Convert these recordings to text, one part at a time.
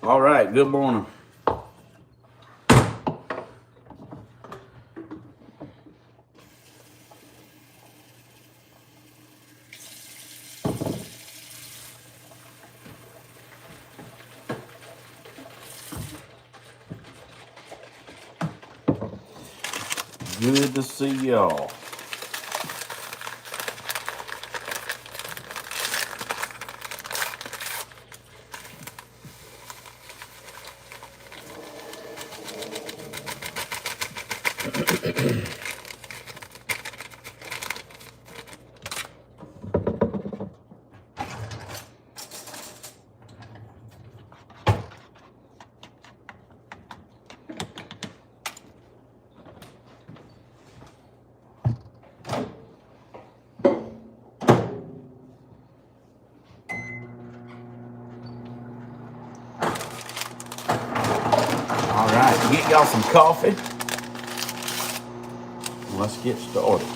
All right, good morning. Good to see y'all. All right, get y'all some coffee. Let's get started.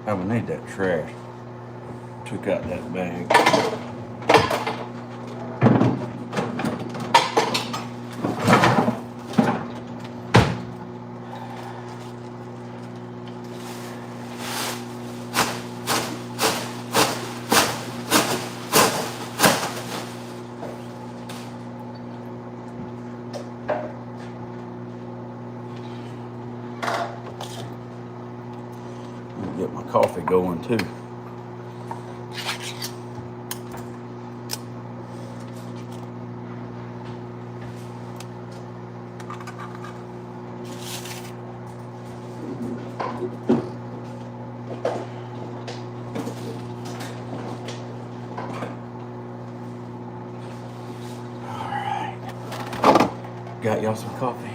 I would need that trash. Took out that bag. Get my coffee going too. All right. Got y'all some coffee.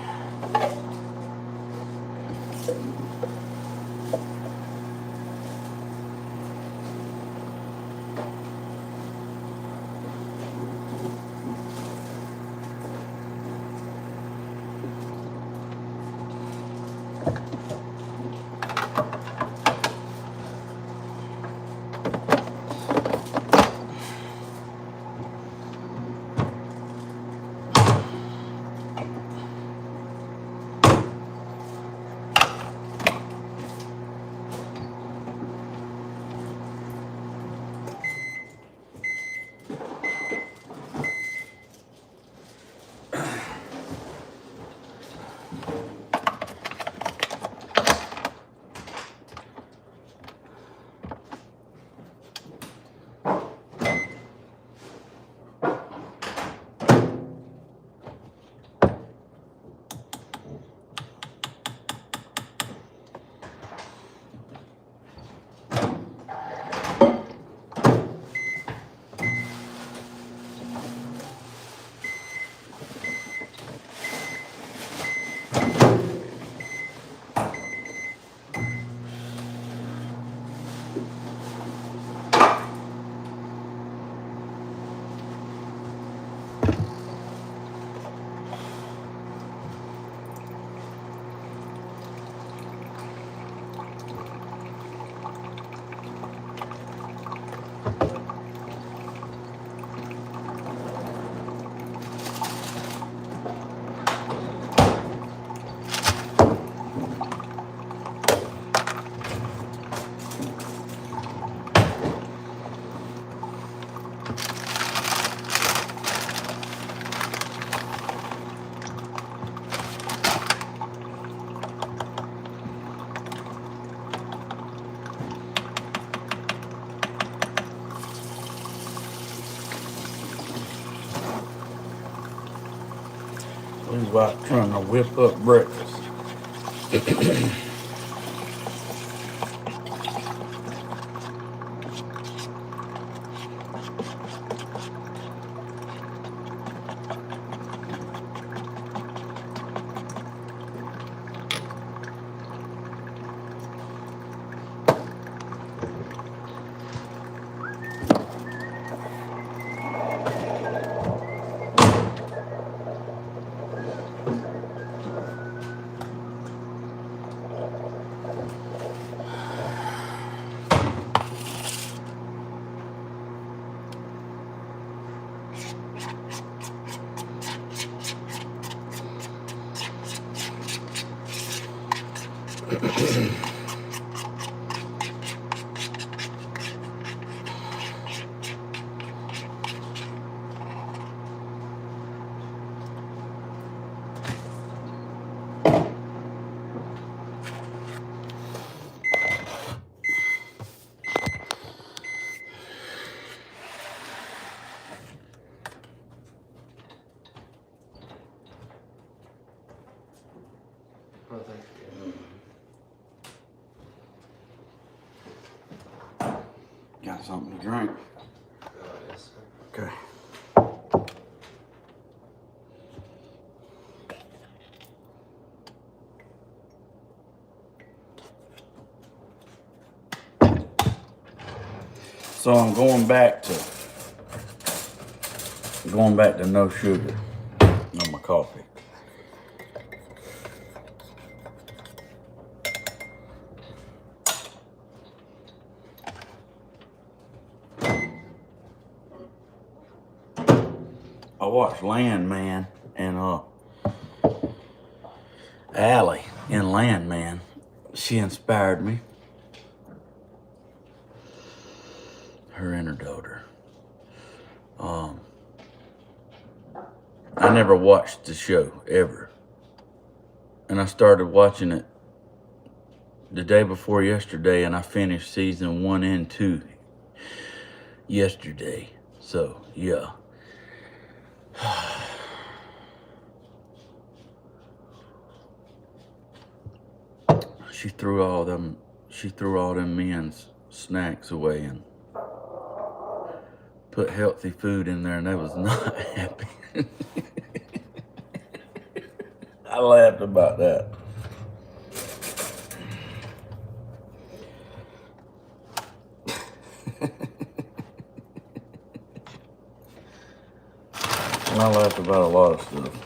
He's about trying to whip up breakfast. Oh, thank you. Got something to drink? Yes, sir. Okay. So I'm going back to no sugar on my coffee. I watched Landman and Allie in Landman. She inspired me. Her and her daughter. I never watched the show ever, and I started watching it the day before yesterday, and I finished season 1 and 2 yesterday. So yeah. She threw all them men's snacks away and put healthy food in there, and they was not happy. I laughed about that. And I laughed about a lot of stuff.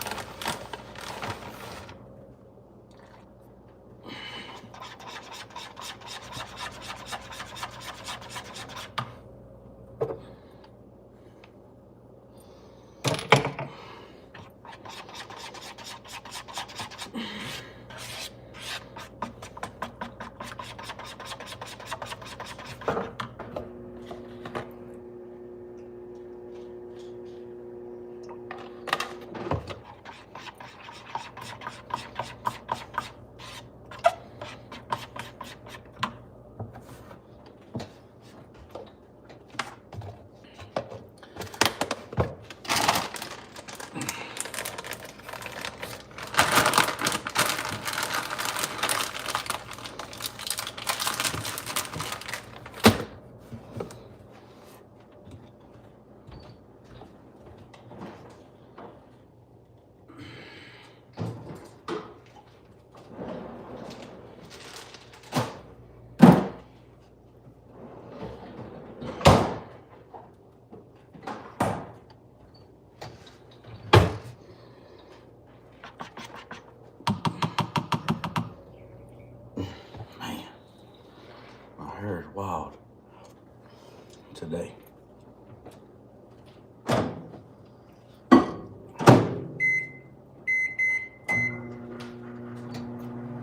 Man, my hair is wild today.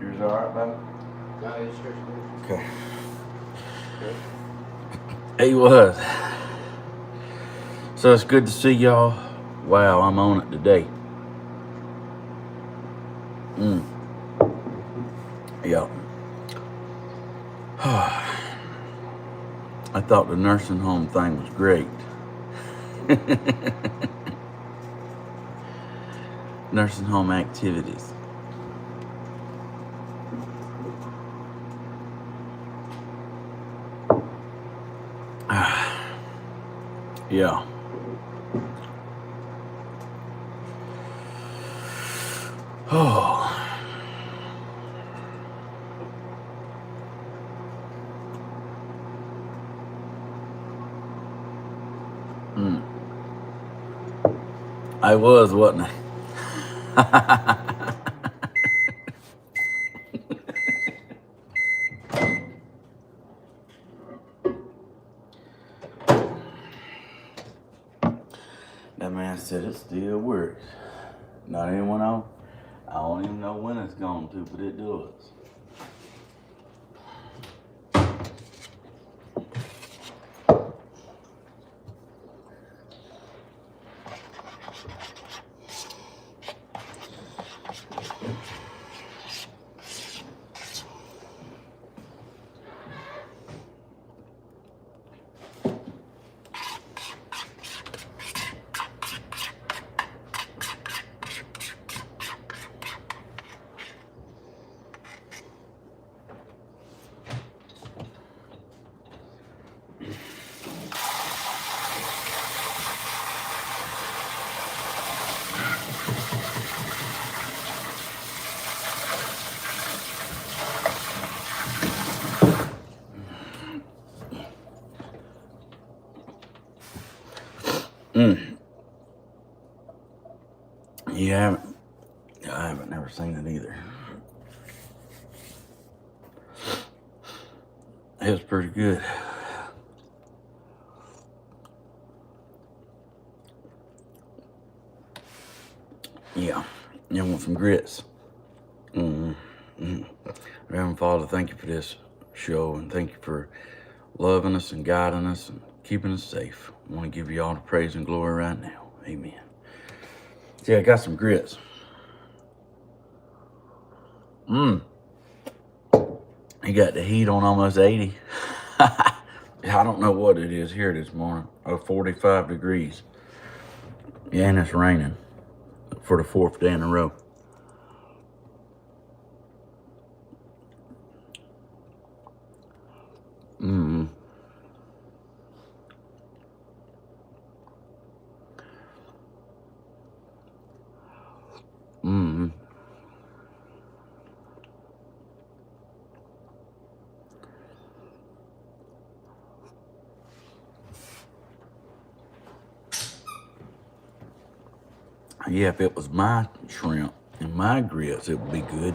Yours all right, baby? No, it's yours. Okay. Good. He was. So it's good to see y'all. Wow, I'm on it today. Yeah. I thought the nursing home thing was great. Nursing home activities. Yeah. Oh. I was, wasn't I? That man said it still works. Not even when I don't even know when it's going to, but it does. You haven't? I haven't never seen it either. It was pretty good. Yeah. You want some grits? Reverend Father, thank you for this show, and thank you for loving us and guiding us and keeping us safe. I want to give you all the praise and glory right now. Amen. See, I got some grits. You got the heat on almost 80. I don't know what it is here this morning. 45 degrees. Yeah, and it's raining for the 4th day in a row. Yeah, if it was my shrimp and my grits, it would be good.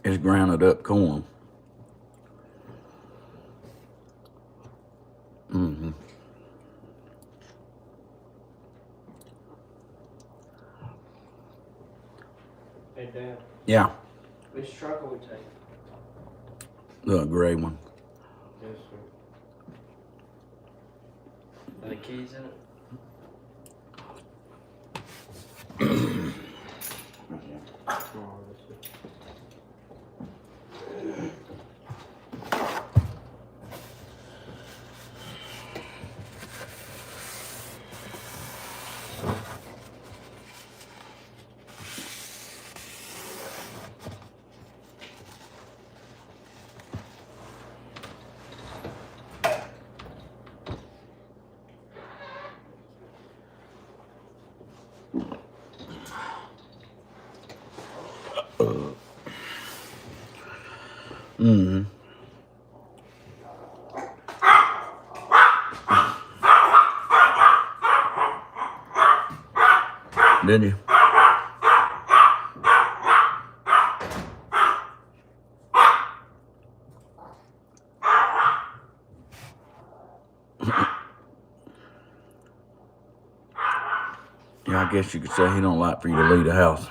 It's grounded up corn. Hey, Dad. Yeah, Which truck will we take? the gray one. Yes, sir. Are the keys in it? Oh, that's it. Did you? Yeah, I guess you could say he don't like for you to leave the house.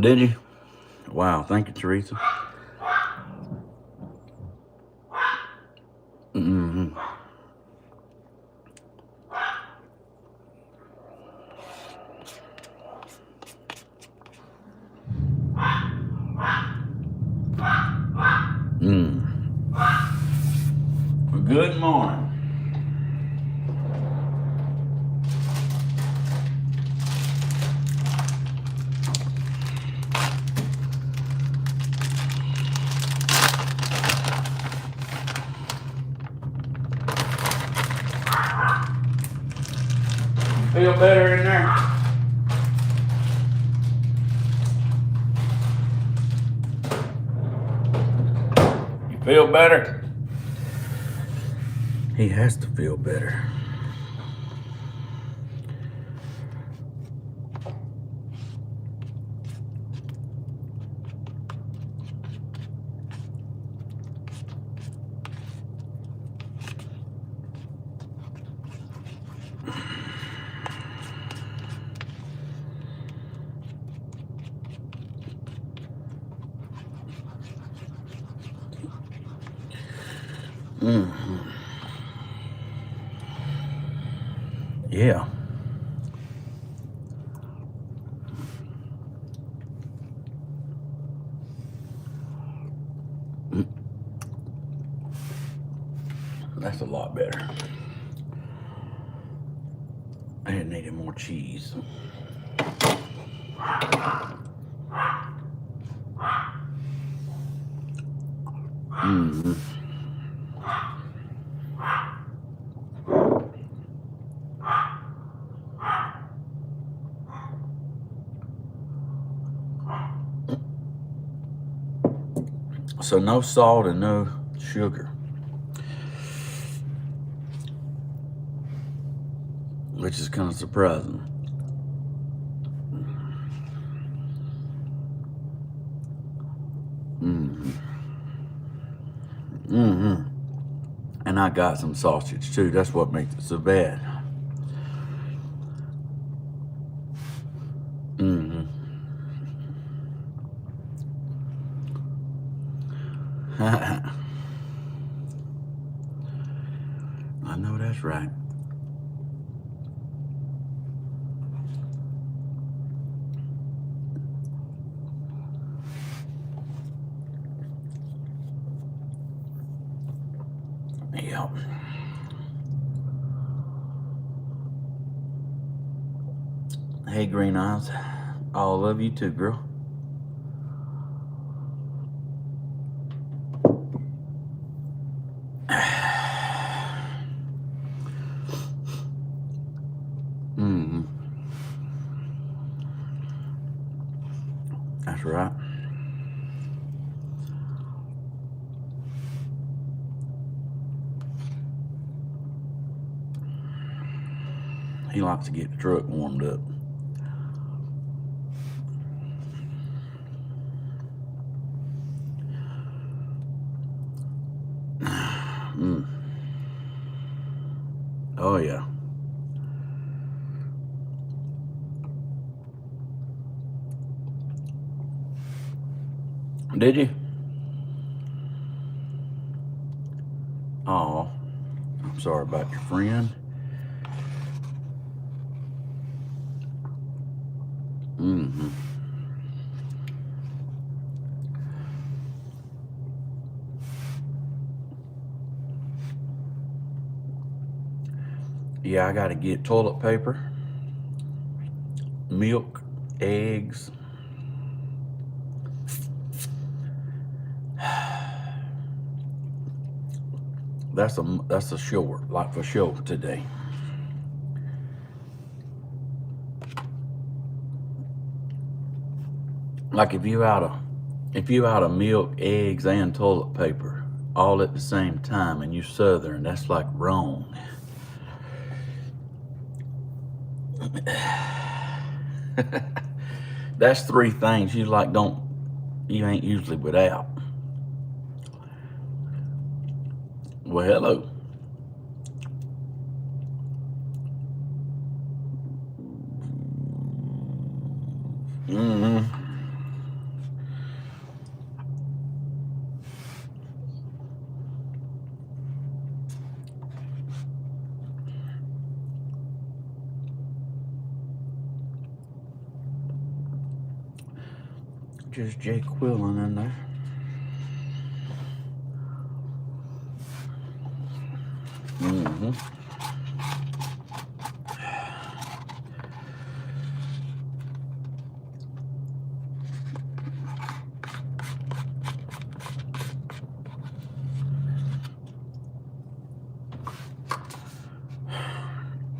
Did you? Wow, thank you, Teresa. Good morning. Feel better in there? You feel better? He has to feel better. Yeah. That's a lot better. I needed more cheese. Mm-hmm. So no salt and no sugar, which is kind of surprising. Mm-hmm. Mm-hmm. And I got some sausage too. That's what makes it so bad. Mm-hmm. I know that's right. Yep. Hey, Green Eyes. I'll love you too, girl. Mm-hmm. That's right. He likes to get the truck warmed up. Mm. Oh, yeah. Did you? Oh, I'm sorry about your friend. Mm-hmm. Yeah, I got to get toilet paper, milk, eggs. That's a sure, like for sure today. Like if you out of milk, eggs, and toilet paper all at the same time, and you Southern, that's like wrong. That's three things you ain't usually without. Well, hello. Mm-hmm. Just Jake Quillen in there. Mm-hmm.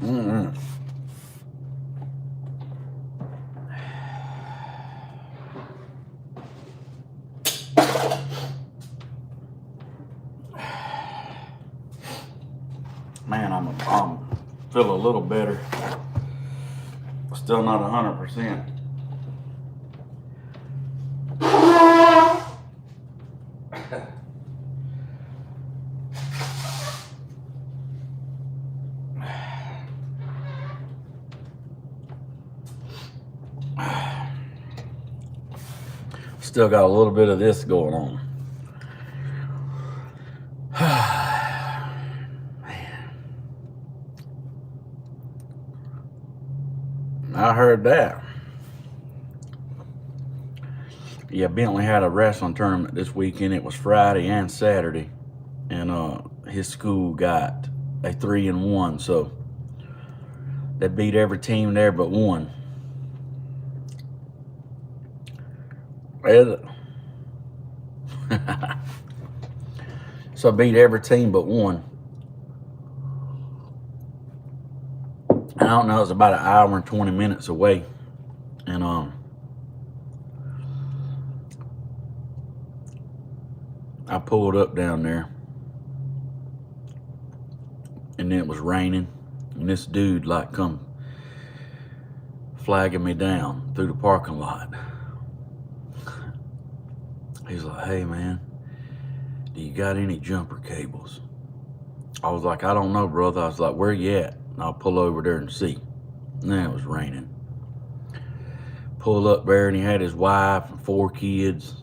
Mm-hmm. Man, I'm feel a little better. Still not 100%. Still got a little bit of this going on. I heard that. Yeah, Bentley had a wrestling tournament this weekend. It was Friday and Saturday, and his school got a 3-1, so they beat every team there but one. So I beat every team but one. And I don't know, it was about an hour and 20 minutes away. And I pulled up down there, and then it was raining, and this dude like come flagging me down through the parking lot. He's like, "Hey man, do you got any jumper cables?" I was like, "I don't know, brother." I was like, "Where you at?" And I'll pull over there and see. And then it was raining. Pull up there, and he had his wife and 4 kids.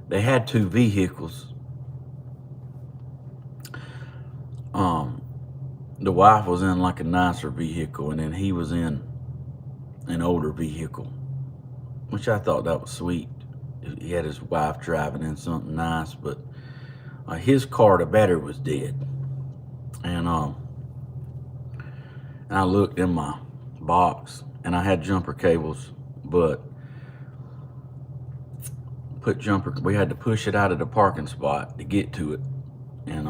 They had 2 vehicles. The wife was in like a nicer vehicle, and then he was in an older vehicle, which I thought that was sweet. He had his wife driving in something nice, but his car, the battery was dead. And I looked in my box, and I had jumper cables, but we had to push it out of the parking spot to get to it, and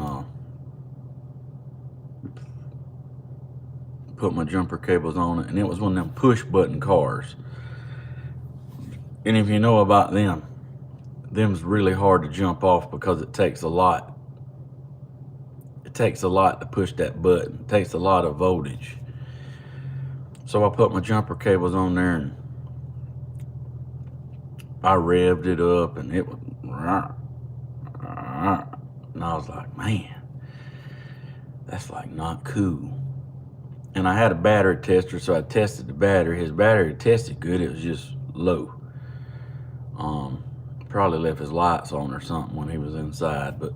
put my jumper cables on it. And it was one of them push button cars, and if you know about them's really hard to jump off because it takes a lot to push that button. It takes a lot of voltage. So I put my jumper cables on there, and I revved it up, and it was, and I was like, man, that's like not cool. And I had a battery tester, so I tested the battery. His battery tested good, it was just low. Probably left his lights on or something when he was inside, but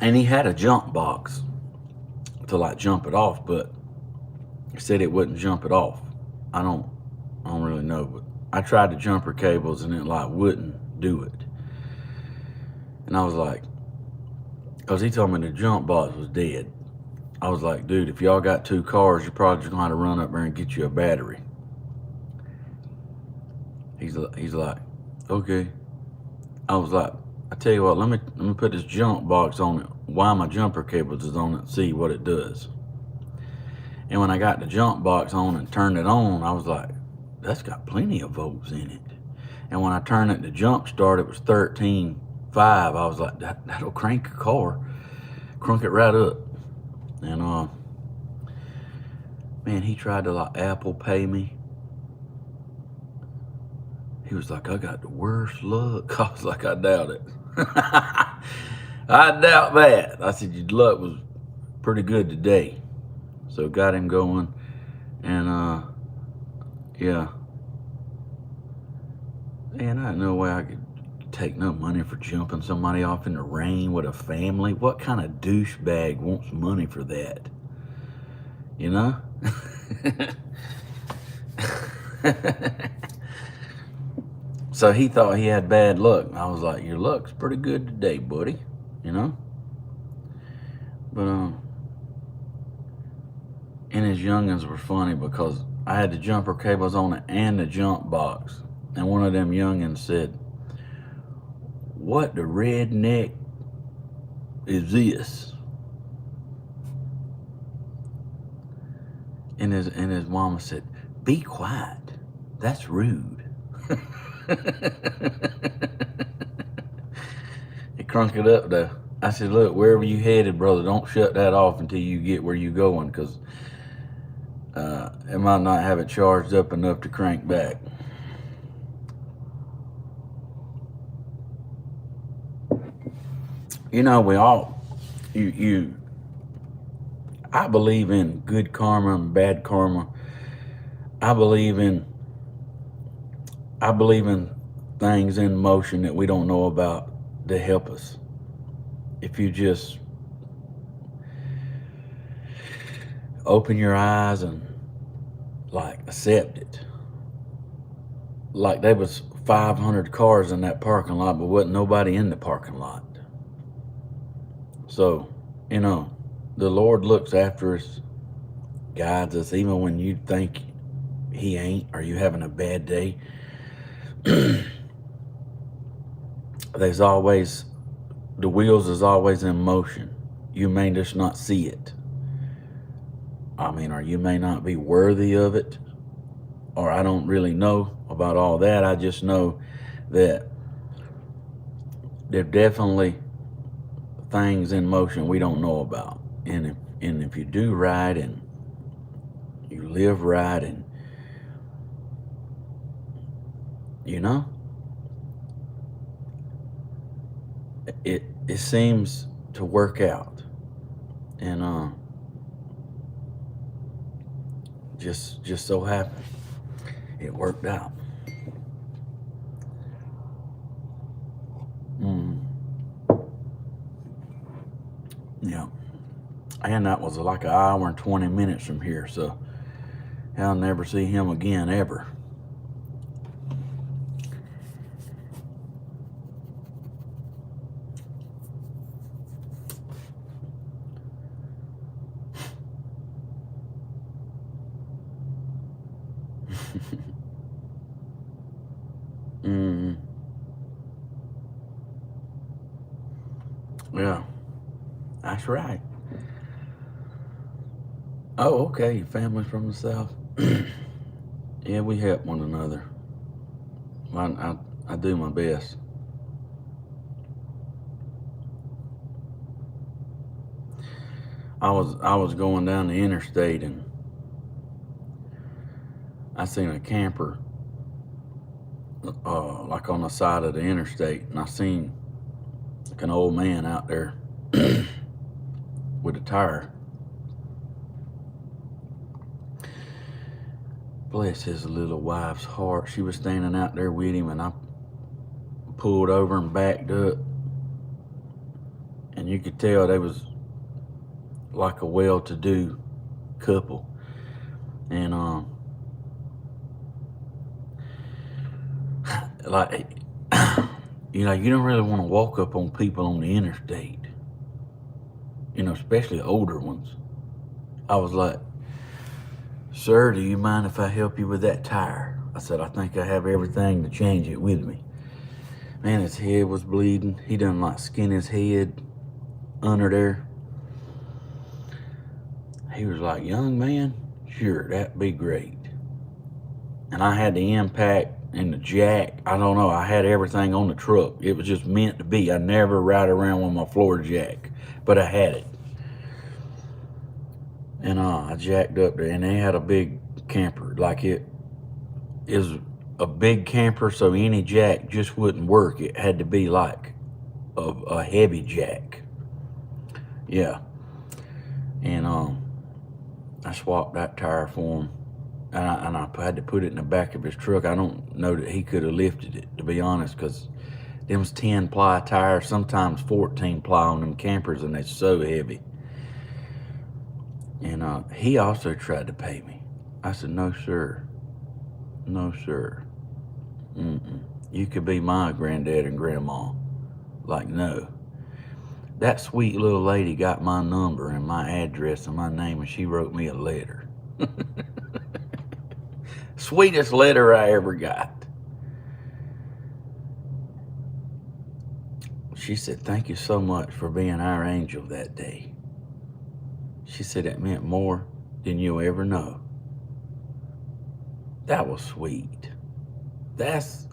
and he had a jump box to like jump it off, but he said it wouldn't jump it off. I don't really know, but I tried the jumper cables and it like wouldn't do it. And I was like, because he told me the jump box was dead. I was like, dude, if y'all got 2 cars, you're probably just gonna have to run up there and get you a battery. He's like, okay. I was like, I tell you what, let me put this jump box on it while my jumper cables is on it and see what it does. And when I got the jump box on and turned it on, I was like, that's got plenty of volts in it. And when I turned it to jump start, it was 13.5. I was like, that'll crank a car, crunk it right up. And man, he tried to like Apple Pay me. He was like, I got the worst luck. I was like, I doubt it. I doubt that. I said, your luck was pretty good today. So got him going, and yeah. Man, I had no way I could take no money for jumping somebody off in the rain with a family. What kind of douchebag wants money for that? You know? So he thought he had bad luck. I was like, your luck's pretty good today, buddy. You know? But and his youngins were funny because I had the jumper cables on it and the jump box. And one of them youngins said, what the redneck is this? And his mama said, be quiet. That's rude. He crunk it up though. I said, look, wherever you headed, brother, don't shut that off until you get where you going, because it might not have it charged up enough to crank back. You know, we all, I believe in good karma and bad karma. I believe in things in motion that we don't know about to help us. If you just open your eyes and like accept it. Like there was 500 cars in that parking lot, but wasn't nobody in the parking lot. So, you know, the Lord looks after us, guides us, even when you think he ain't, or you having a bad day, there's always, the wheels is always in motion. You may just not see it. I mean, or you may not be worthy of it, or I don't really know about all that. I just know that there definitely things in motion we don't know about. And if you do right and you live right, and you know, it seems to work out. And just so happened it worked out. Yeah. And that was like an hour and 20 minutes from here, so I'll never see him again, ever. Yeah, that's right. Oh, okay, your family's from the South. Yeah, we help one another. I do my best. I was going down the interstate, and I seen a camper like on the side of the interstate, and I seen like an old man out there with a tire. Bless his little wife's heart. She was standing out there with him, and I pulled over and backed up, and you could tell they was like a well-to-do couple. And like, you know, you don't really want to walk up on people on the interstate, you know, especially older ones. I was like, "Sir, do you mind if I help you with that tire?" I said, "I think I have everything to change it with me." Man, his head was bleeding. He done like skin his head under there. He was like, "Young man, sure, that'd be great." And I had the impact and the jack. I don't know. I had everything on the truck. It was just meant to be. I never ride around with my floor jack, but I had it. And I jacked up there, and they had a big camper. Like, it is a big camper, so any jack just wouldn't work. It had to be like a heavy jack. Yeah. And I swapped that tire for him. And I had to put it in the back of his truck. I don't know that he could have lifted it, to be honest, because them's 10-ply tires, sometimes 14-ply on them campers, and they're so heavy. And he also tried to pay me. I said, "No, sir. No, sir. You could be my granddad and grandma." Like, no. That sweet little lady got my number and my address and my name, and she wrote me a letter. Sweetest letter I ever got. She said, "Thank you so much for being our angel that day." She said it meant more than you'll ever know. That was sweet. That's,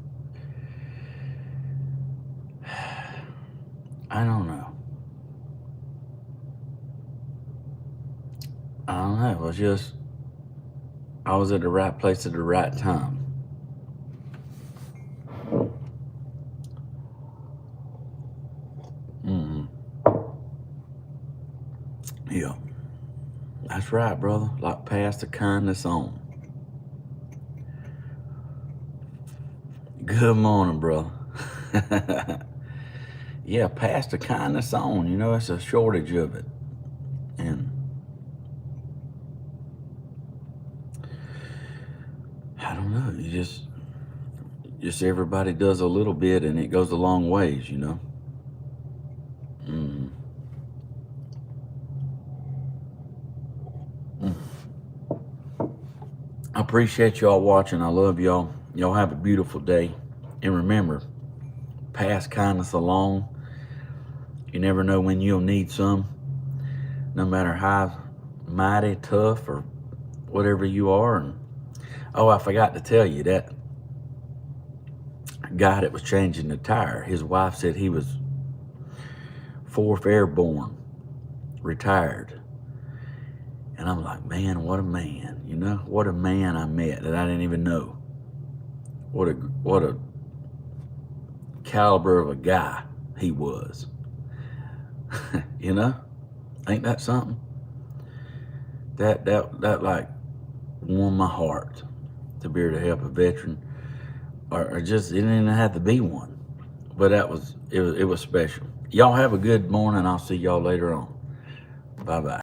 I don't know. I don't know. It was just, I was at the right place at the right time. Yeah. That's right, brother. Like, pass the kindness on. Good morning, brother. Yeah, pass the kindness on. You know, it's a shortage of it. And I don't know. You just everybody does a little bit, and it goes a long ways, you know. appreciate y'all watching. I love y'all. Y'all have a beautiful day. And remember, pass kindness along. You never know when you'll need some. No matter how mighty, tough, or whatever you are. And oh, I forgot to tell you that guy that was changing the tire, his wife said he was 4th Airborne, retired. And I'm like, man, what a man, you know? What a man I met that I didn't even know. What a caliber of a guy he was. You know? Ain't that something? That like warmed my heart to be able to help a veteran, or just, it didn't even have to be one, but it was special. Y'all have a good morning. I'll see y'all later on. Bye-bye.